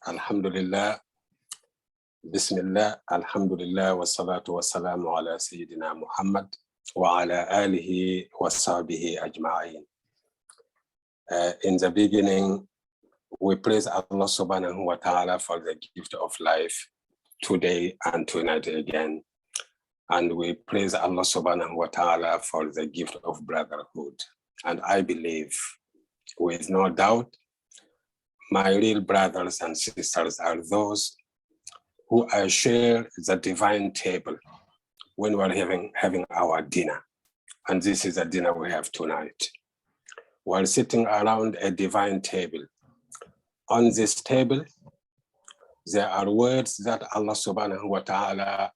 Alhamdulillah, Bismillah, Alhamdulillah, wa salatu wa salamu ala Sayyidina Muhammad wa ala alihi wa sahbihi ajma'in. In the beginning, we praise Allah subhanahu wa ta'ala for the gift of life today and tonight again. And we praise Allah subhanahu wa ta'ala for the gift of brotherhood. And I believe, with no doubt, my real brothers and sisters are those who I share the divine table when we're having our dinner. And this is the dinner we have tonight. We're sitting around a divine table. On this table, there are words that Allah subhanahu wa ta'ala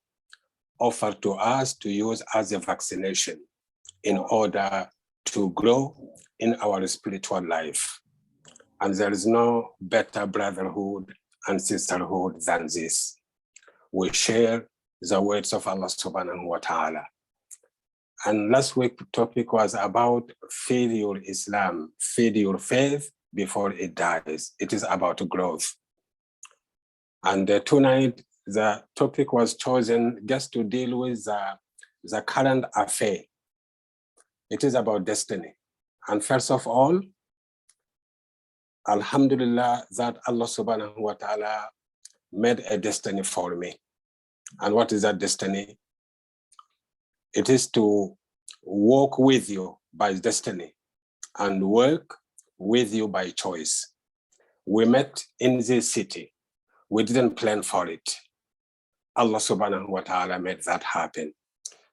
offered to us to use as a vaccination in order to grow in our spiritual life. And there is no better brotherhood and sisterhood than this. We share the words of Allah subhanahu wa ta'ala. And last week's topic was about feed your Islam, feed your faith before it dies. It is about growth. And tonight, the topic was chosen just to deal with the current affair. It is about destiny. And first of all, Alhamdulillah, that Allah subhanahu wa ta'ala made a destiny for me. And what is that destiny? It is to walk with you by destiny and work with you by choice. We met in this city. We didn't plan for it. Allah subhanahu wa ta'ala made that happen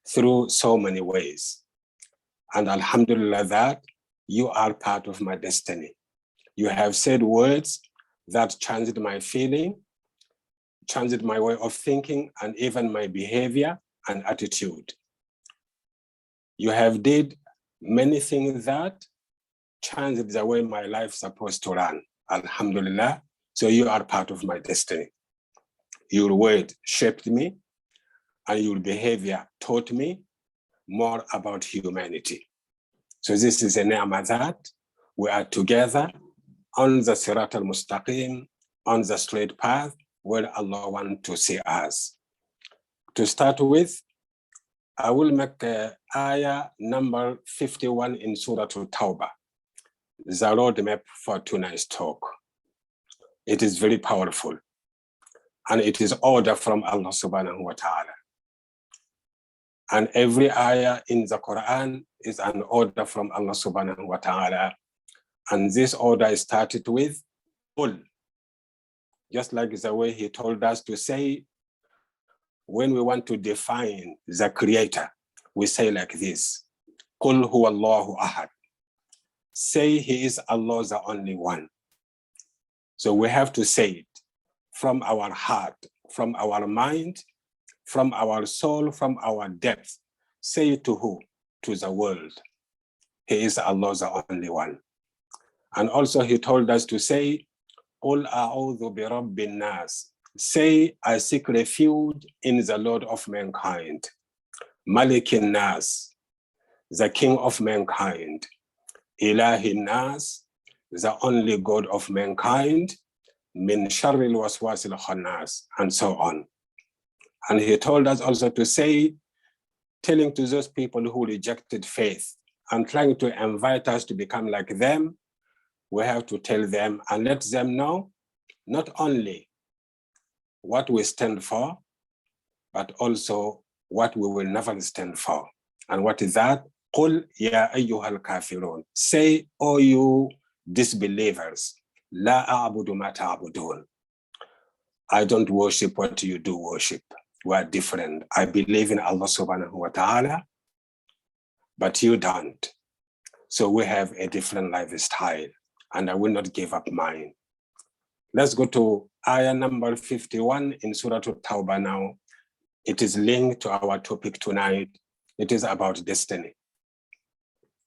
through so many ways. And Alhamdulillah that you are part of my destiny. You have said words that changed my feeling, changed my way of thinking, and even my behavior and attitude. You have did many things that changed the way my life is supposed to run. Alhamdulillah, so you are part of my destiny. Your word shaped me, and your behavior taught me more about humanity. So this is a ni'mah that we are together on the Sirat al-Mustaqim, on the straight path where Allah wants to see us. To start with, I will make ayah number 51 in Surah Al-Tawbah, the roadmap for tonight's talk. It is very powerful, and it is order from Allah subhanahu wa ta'ala. And every ayah in the Quran is an order from Allah subhanahu wa ta'ala. And this order started with Qul, just like the way he told us to say, when we want to define the creator, we say like this, Qul huwa Allahu ahad. Say he is Allah the only one. So we have to say it from our heart, from our mind, from our soul, from our depth. Say it to who? To the world. He is Allah the only one. And also he told us to say, Qul a'udhu bi rabbin nas. Say, I seek refuge in the Lord of mankind. Malikin nas, the King of mankind. Ilahin nas, the only God of mankind. Min sharril waswasil khannas, and so on. And he told us also to say, telling to those people who rejected faith and trying to invite us to become like them, we have to tell them and let them know not only what we stand for, but also what we will never stand for. And what is that? Qul ya ayyuhal kafirun. Say, O you disbelievers, la a'budu ma ta'budun. I don't worship what you do worship. We are different. I believe in Allah subhanahu wa ta'ala, but you don't. So we have a different lifestyle, and I will not give up mine. Let's go to ayah number 51 in Surah Al-Tawbah now. It is linked to our topic tonight. It is about destiny.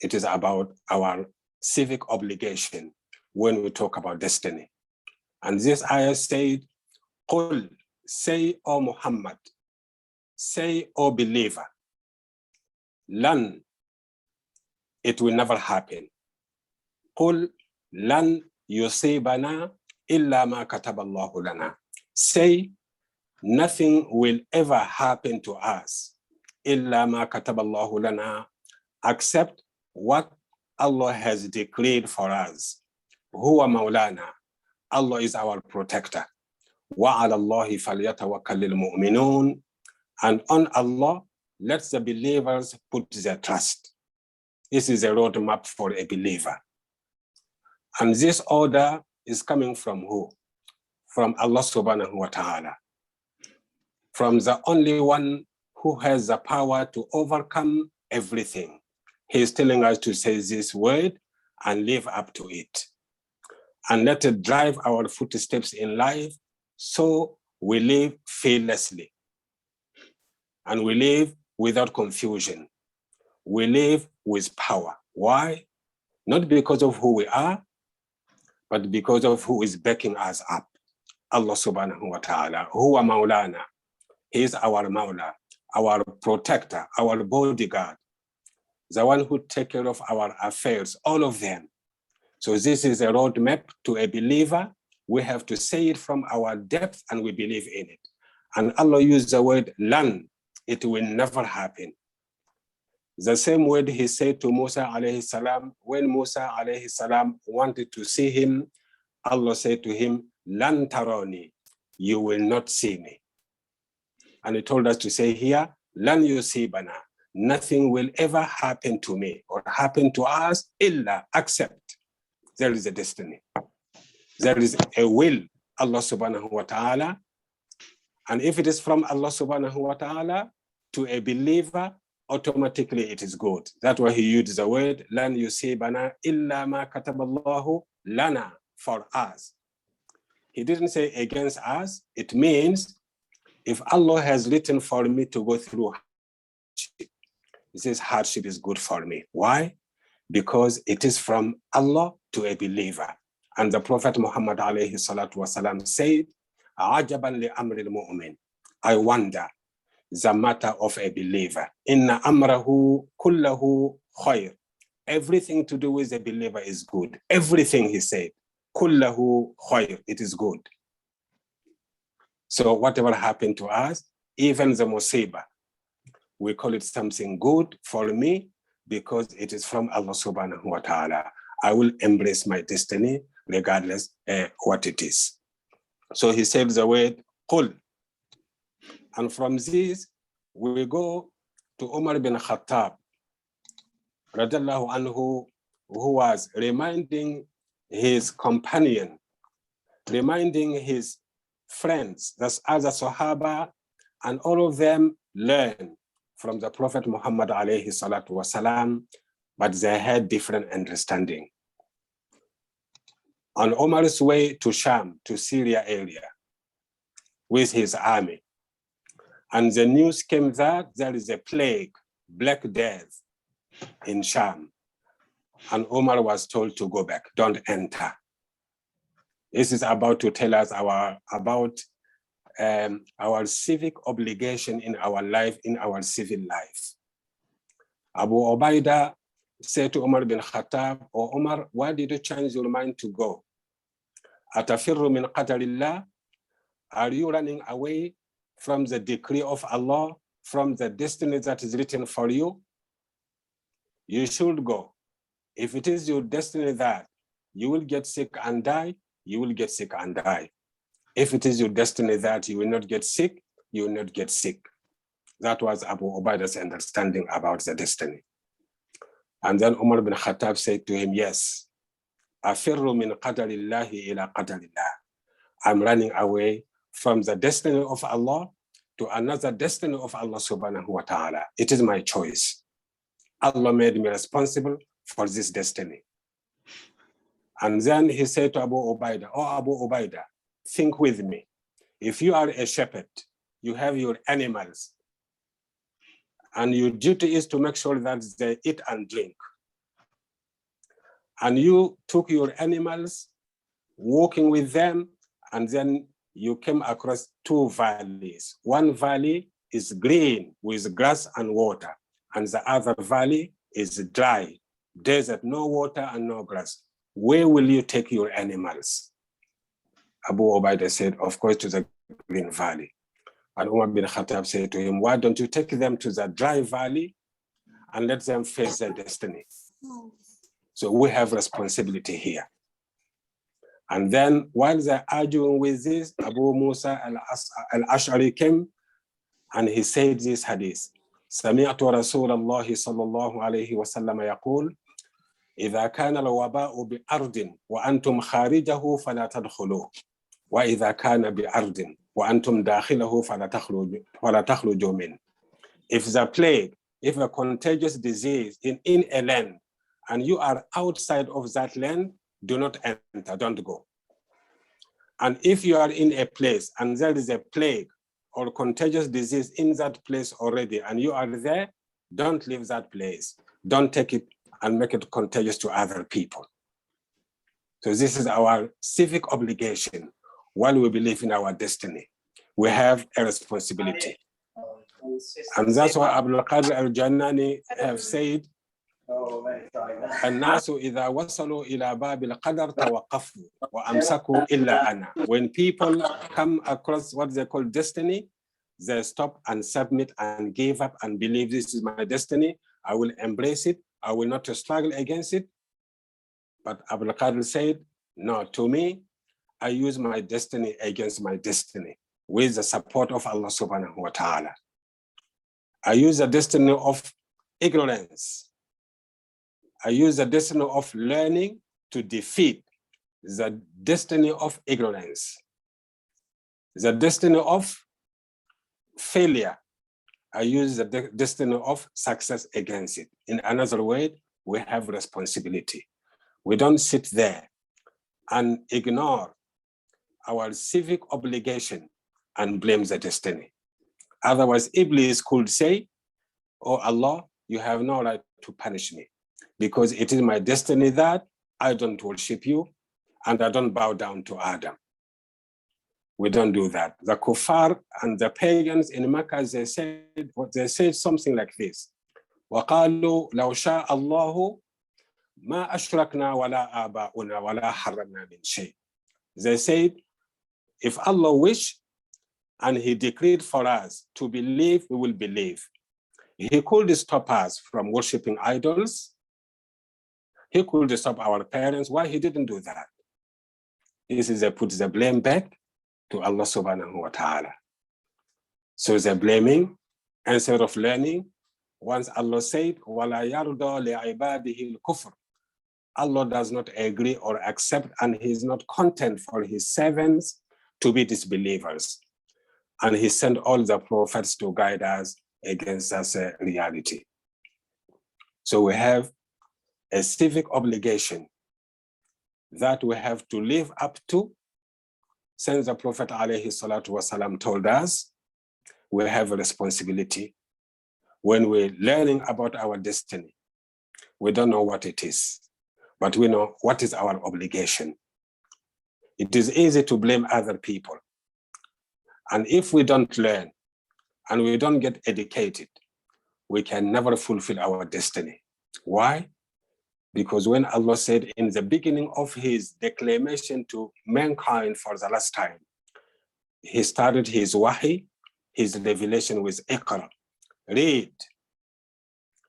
It is about our civic obligation when we talk about destiny. And this ayah said, Qul, say, O Muhammad, say, O believer, lan, it will never happen. Qul lan yusibana إِلَّا مَا كَتَبَ اللَّهُ لَنَا. Say, nothing will ever happen to us, إِلَّا مَا كَتَبَ اللَّهُ لَنَا, except what Allah has declared for us. هُوَ مَوْلَانَا. Allah is our protector. وَعَلَى اللَّهِ فَلْيَتَوَكَّلِ الْمُؤْمِنُونَ. And on Allah, let the believers put their trust. This is a roadmap for a believer. And this order is coming from who? From Allah subhanahu wa ta'ala. From the only one who has the power to overcome everything. He is telling us to say this word and live up to it. And let it drive our footsteps in life, so we live fearlessly. And we live without confusion. We live with power. Why? Not because of who we are, but because of who is backing us up. Allah subhanahu wa ta'ala. Huwa maulana. He is our Mawla, our protector, our bodyguard, the one who takes care of our affairs, all of them. So this is a roadmap to a believer. We have to say it from our depth and we believe in it. And Allah used the word lan. It will never happen. The same word he said to Musa alayhi salam, when Musa alayhi salam wanted to see him, Allah said to him, lan tarani, you will not see me. And he told us to say here, lan yusibana, nothing will ever happen to me or happen to us, illa, except there is a destiny. There is a will, Allah subhanahu wa ta'ala. And if it is from Allah subhanahu wa ta'ala to a believer, automatically it is good. That's why he used the word, lan yusibana illa ma kataballahu lana, for us. He didn't say against us. It means if Allah has written for me to go through hardship, this hardship is good for me. Why? Because it is from Allah to a believer. And the Prophet Muhammad alayhi salatu wasalam said, "Ajaban li amri al-mu'min." I wonder the matter of a believer. Inna amrahu kullahu khair. Everything to do with a believer is good. Everything, he said, kullahu khair, it is good. So whatever happened to us, even the musibah, we call it something good for me because it is from Allah subhanahu wa ta'ala. I will embrace my destiny regardless what it is. So he said the word qul. And from this, we go to Umar bin Khattab, radiallahu anhu, who was reminding his companion, reminding his friends, that's other Sahaba, and all of them learn from the Prophet Muhammad alayhi salatu wasalam, but they had different understanding. On Umar's way to Sham, to Syria area, with his army, and the news came that there is a plague, Black Death, in Sham. And Umar was told to go back, don't enter. This is about to tell us about our civic obligation in our life, in our civil life. Abu Ubaidah said to Umar bin Khattab, "Oh Umar, why did you change your mind to go? Atafirru min qadarillah? Are you running away from the decree of Allah, from the destiny that is written for you? You should go. If it is your destiny that you will get sick and die, you will get sick and die. If it is your destiny that you will not get sick, you will not get sick." That was Abu Ubaidah's understanding about the destiny. And then Umar bin Khattab said to him, yes, afirru min qadarillahi ila qadarillah. I'm running away from the destiny of Allah to another destiny of Allah subhanahu wa ta'ala. It is my choice. Allah made me responsible for this destiny. And then he said to Abu Ubaidah, "Oh Abu Ubaidah, think with me. If you are a shepherd, you have your animals, and your duty is to make sure that they eat and drink. And you took your animals, walking with them, and then you came across two valleys. One valley is green with grass and water, and the other valley is dry, desert, no water and no grass. Where will you take your animals?" Abu Ubaidah said, of course, to the Green Valley. And Umar bin Khattab said to him, why don't you take them to the dry valley and let them face their destiny? So we have responsibility here. And then while they're arguing with this, Abu Musa al-Ash'ari came and he said this hadith. سمعت رسول الله صلى الله عليه وسلم يقول إذا كان الوباء بأرض وأنتم خارجه فلا تدخلوه وإذا كان بأرض وأنتم داخله فلا تخرجوا منه. If the plague, if a contagious disease in a land and you are outside of that land, do not enter, don't go. And if you are in a place and there is a plague or contagious disease in that place already and you are there, don't leave that place. Don't take it and make it contagious to other people. So this is our civic obligation while we believe in our destiny. We have a responsibility. And that's why Abdul Qadir al-Jannani have said, الناس إذا وصلوا إلى باب القدر توقفوا وأمسكوا إلا أنا. When people come across what they call destiny, they stop and submit and give up and believe this is my destiny. I will embrace it. I will not struggle against it. But Abdul Qadir said, no, to me, I use my destiny against my destiny with the support of Allah subhanahu wa ta'ala. I use the destiny of ignorance. I use the destiny of learning to defeat the destiny of ignorance. The destiny of failure, I use the destiny of success against it. In another way, we have responsibility. We don't sit there and ignore our civic obligation and blame the destiny. Otherwise, Iblis could say, oh Allah, you have no right to punish me because it is my destiny that I don't worship you and I don't bow down to Adam. We don't do that. The kuffar and the pagans in Mecca, they said something like this. وَقَالُوا لَوْ شَاءَ اللَّهُ مَا أَشْرَكْنَا وَلَا آبَاؤُنَا وَلَا حَرَّمْنَا مِنْ شَيْءٍ. They said, if Allah wished and he decreed for us to believe, we will believe. He could stop us from worshiping idols. He could stop our parents. Why he didn't do that? This is they put the blame back to Allah subhanahu wa ta'ala. So they're blaming instead of learning. Once Allah said, وَلَا يَرْضَى لِعِبَادِهِ الْكُفْرِ. Allah does not agree or accept, and he is not content for his servants to be disbelievers. And he sent all the prophets to guide us against that reality. So we have a civic obligation that we have to live up to. Since the Prophet ﷺ told us, we have a responsibility. When we're learning about our destiny, we don't know what it is, but we know what is our obligation. It is easy to blame other people. And if we don't learn and we don't get educated, we can never fulfill our destiny. Why? Because when Allah said in the beginning of his declamation to mankind for the last time, he started his wahi, his revelation with Iqra. Read.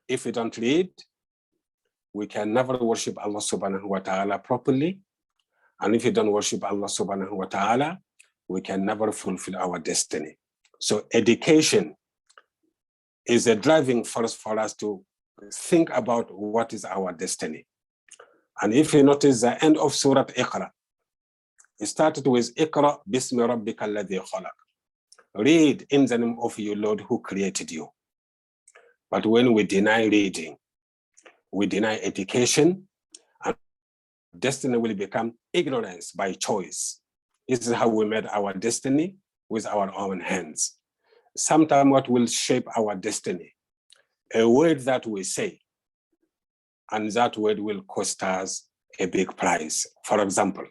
If we don't read, we can never worship Allah subhanahu wa ta'ala properly. And if we don't worship Allah subhanahu wa ta'ala, we can never fulfill our destiny. So education is a driving force for us to think about what is our destiny. And if you notice the end of Surah Iqra, it started with Iqra bismi rabbika alladhi khalaq. Read in the name of your Lord who created you. But when we deny reading, we deny education, and destiny will become ignorance by choice. This is how we made our destiny with our own hands. Sometimes what will shape our destiny? A word that we say, and that word will cost us a big price. For example,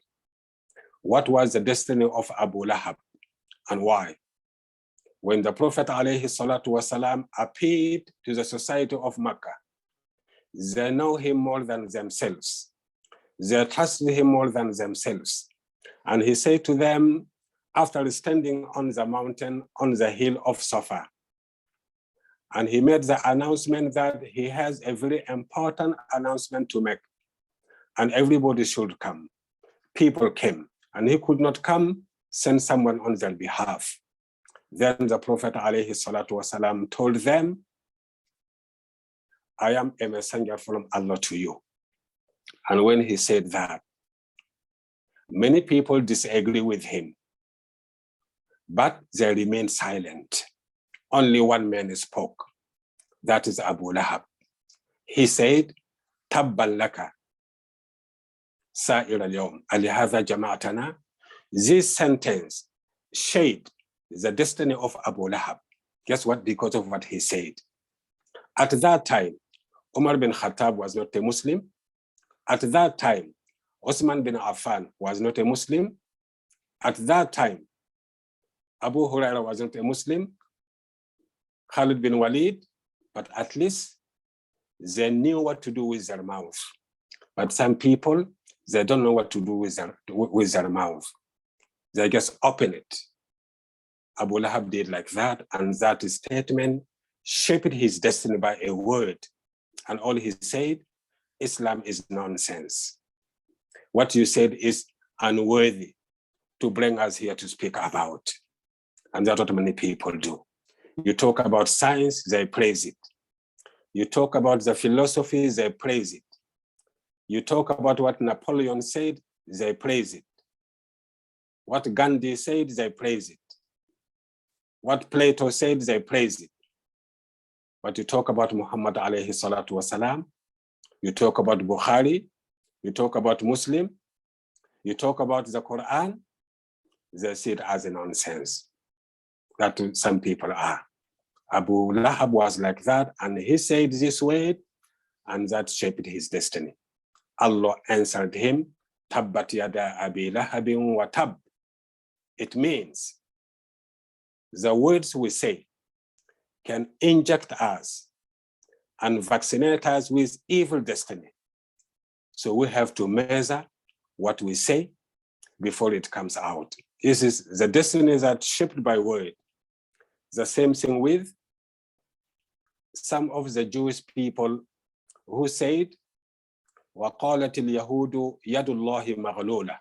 what was the destiny of Abu Lahab and why? When the Prophet ﷺ appeared to the society of Mecca, they know him more than themselves. They trust him more than themselves. And he said to them, after standing on the mountain, on the hill of Sabah, and he made the announcement that he has a very important announcement to make, and everybody should come. People came, and he could not come, send someone on their behalf. Then the Prophet ﷺ told them, I am a messenger from Allah to you. And when he said that, many people disagree with him, but they remained silent. Only one man spoke. That is Abu Lahab. He said, Tabban laka sa'ir al-yawm alihadha jama'atana. This sentence shaped the destiny of Abu Lahab. Guess what? Because of what he said. At that time, Umar bin Khattab was not a Muslim. At that time, Osman bin Affan was not a Muslim. At that time, Abu Huraira was not a Muslim. Khalid bin Walid, but at least they knew what to do with their mouth. But some people, they don't know what to do with their mouth. They just open it. Abu Lahab did like that, and that statement shaped his destiny by a word. And all he said, Islam is nonsense. What you said is unworthy to bring us here to speak about. And that's what many people do. You talk about science, they praise it. You talk about the philosophy, they praise it. You talk about what Napoleon said, they praise it. What Gandhi said, they praise it. What Plato said, they praise it. But you talk about Muhammad alayhi salatu wasalam, you talk about Bukhari, you talk about Muslim, you talk about the Quran, they see it as a nonsense. That some people are. Abu Lahab was like that, and he said this word, and that shaped his destiny. Allah answered him, Tabbat yada abi lahabin wa tab. It means the words we say can inject us and vaccinate us with evil destiny. So we have to measure what we say before it comes out. This is the destiny that's shaped by word. The same thing with some of the Jewish people who said, وَقَالَتِ الْيَهُودُ يَدُ اللَّهِ مَغْلُولَةً.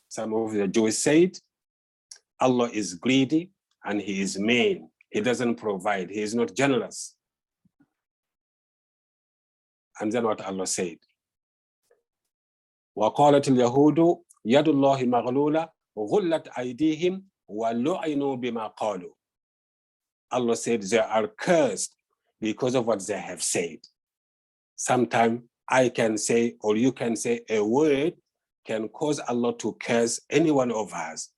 Some of the Jews said, Allah is greedy and he is mean. He doesn't provide. He is not generous. And then what Allah said, وَقَالَتِ الْيَهُودُ يَدُ اللَّهِ مَغْلُولَةً غُلَّتْ أَيْدِيهِمْ وَلُعِنُوا بِمَا قَالُوا. Allah said they are cursed because of what they have said. Sometimes I can say, or you can say, a word can cause Allah to curse any one of us.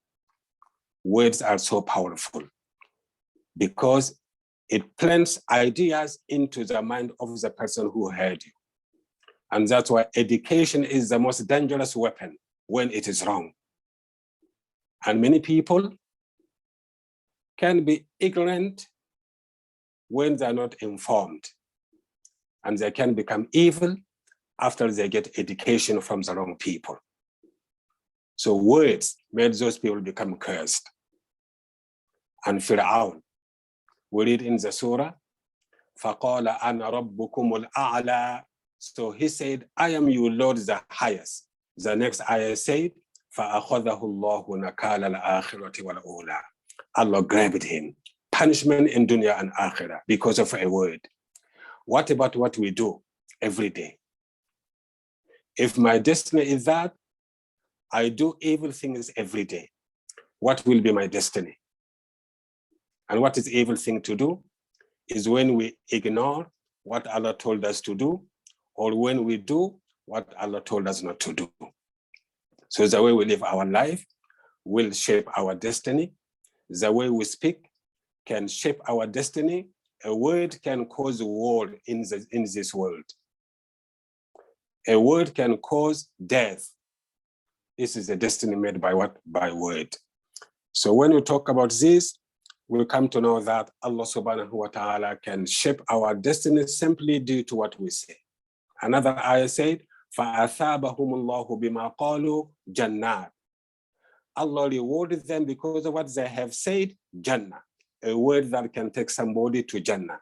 Words are so powerful because it plants ideas into the mind of the person who heard you. And that's why education is the most dangerous weapon when it is wrong. And many people can be ignorant when they're not informed. And they can become evil after they get education from the wrong people. So words made those people become cursed. And Fir'aun, we read in the surah, فَقَالَ أَنَا رَبُّكُمُ الْأَعْلَى. So he said, I am your Lord the highest. The next ayah said, فَأَخَذَهُ اللَّهُ نَكَالَ الْآخِرَةِ وَالْأُولَى. Allah grabbed him. Punishment in dunya and akhirah because of a word. What about what we do every day? If my destiny is that I do evil things every day, what will be my destiny? And what is evil thing to do is when we ignore what Allah told us to do, or when we do what Allah told us not to do. So the way we live our life will shape our destiny. The way we speak can shape our destiny. A word can cause war in this world. A word can cause death. This is a destiny made by what? By word. So when we talk about this, we'll come to know that Allah subhanahu wa ta'ala can shape our destiny simply due to what we say. Another ayah said, فَأَثَابَهُمُ اللَّهُ بِمَا قَالُوا جَنَّاتٍ. Allah rewarded them because of what they have said, Jannah, a word that can take somebody to Jannah.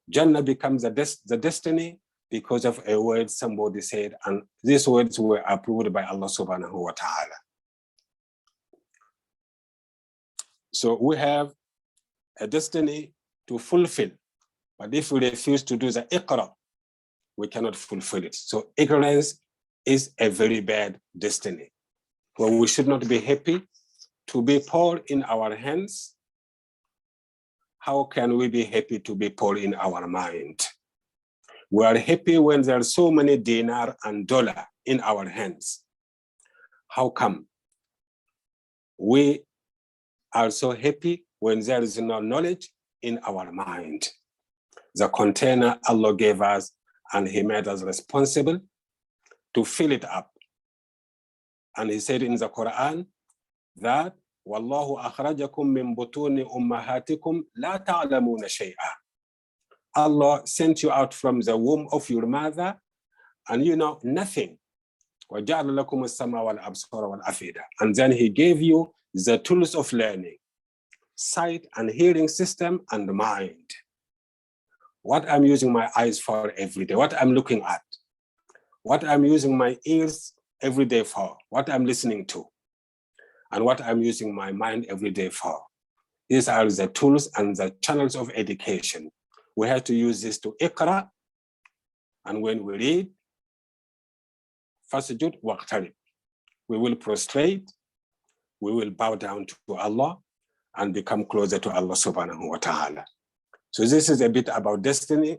Jannah becomes the destiny because of a word somebody said, and these words were approved by Allah subhanahu wa ta'ala. So we have a destiny to fulfill, but if we refuse to do the iqra, we cannot fulfill it. So ignorance is a very bad destiny. Well, we should not be happy to be poor in our hands. How can we be happy to be poor in our mind? We are happy when there are so many dinar and dollar in our hands. How come? We are so happy when there is no knowledge in our mind. The container Allah gave us, and He made us responsible to fill it up. And He said in the Quran that Wallahu akhrajakum min butuni ummahatikum la ta'lamuna shay'a. Allah sent you out from the womb of your mother, and you know nothing. وَجَعَلَ لَكُمُ السَّمْعَ وَالْأَبْصَارَ وَالْأَفْئِدَةَ. And then He gave you the tools of learning, sight and hearing system and mind. What I'm using my eyes for every day, what I'm looking at, what I'm using my ears every day for, what I'm listening to, and what I'm using my mind every day for. These are the tools and the channels of education. We have to use this to iqra, and when we read, fasjud waqtarib, we will prostrate, we will bow down to Allah and become closer to Allah subhanahu wa ta'ala. So this is a bit about destiny.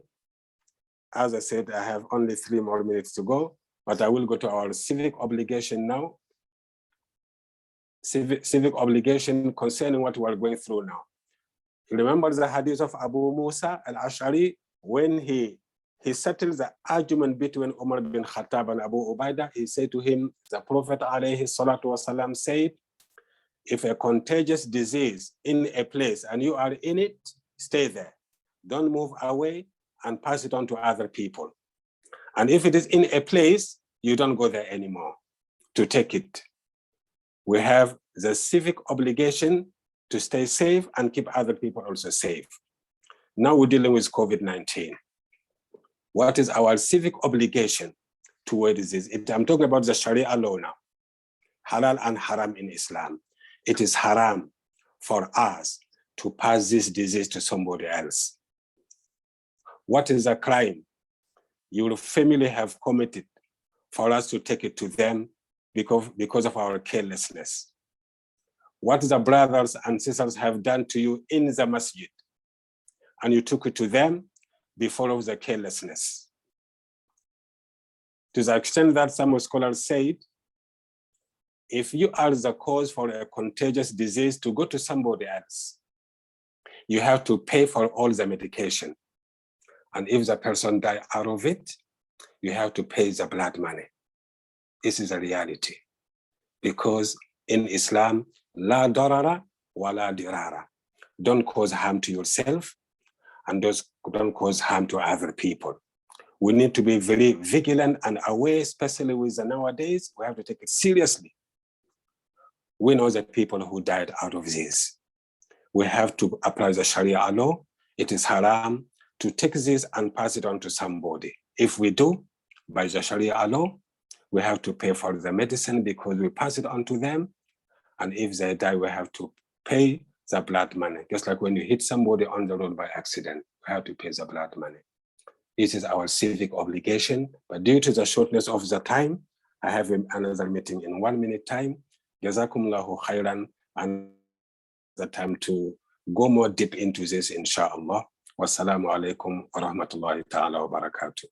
As I said, I have only 3 more minutes to go, but I will go to our civic obligation now. Civic obligation concerning what we are going through now. Remember the hadith of Abu Musa al-Ash'ari when he settled the argument between Umar bin Khattab and Abu Ubaidah. He said to him, the Prophet alayhi salatu wasalam said, if a contagious disease in a place and you are in it, stay there. Don't move away and pass it on to other people. And if it is in a place, you don't go there anymore to take it. We have the civic obligation to stay safe and keep other people also safe. Now we're dealing with COVID-19. What is our civic obligation toward this? I'm talking about the Sharia law now. Halal and haram in Islam. It is haram for us to pass this disease to somebody else. What is a crime your family have committed for us to take it to them because of our carelessness? What the brothers and sisters have done to you in the masjid, and you took it to them before of the carelessness? To the extent that some scholars said, if you are the cause for a contagious disease to go to somebody else, you have to pay for all the medication. And if the person dies out of it, you have to pay the blood money. This is a reality. Because in Islam, la darara wa la dirara. Don't cause harm to yourself and don't cause harm to other people. We need to be very vigilant and aware, especially with the nowadays. We have to take it seriously. We know the people who died out of this. We have to apply the Sharia law. It is haram to take this and pass it on to somebody. If we do, by the Sharia law, we have to pay for the medicine because we pass it on to them. And if they die, we have to pay the blood money. Just like when you hit somebody on the road by accident, we have to pay the blood money. This is our civic obligation. But due to the shortness of the time, I have another meeting in 1 minute time. Jazakumullahu khairan, and the time to go more deep into this, inshallah. Wassalamu alaikum wa rahmatullahi ta'ala wa barakatuh.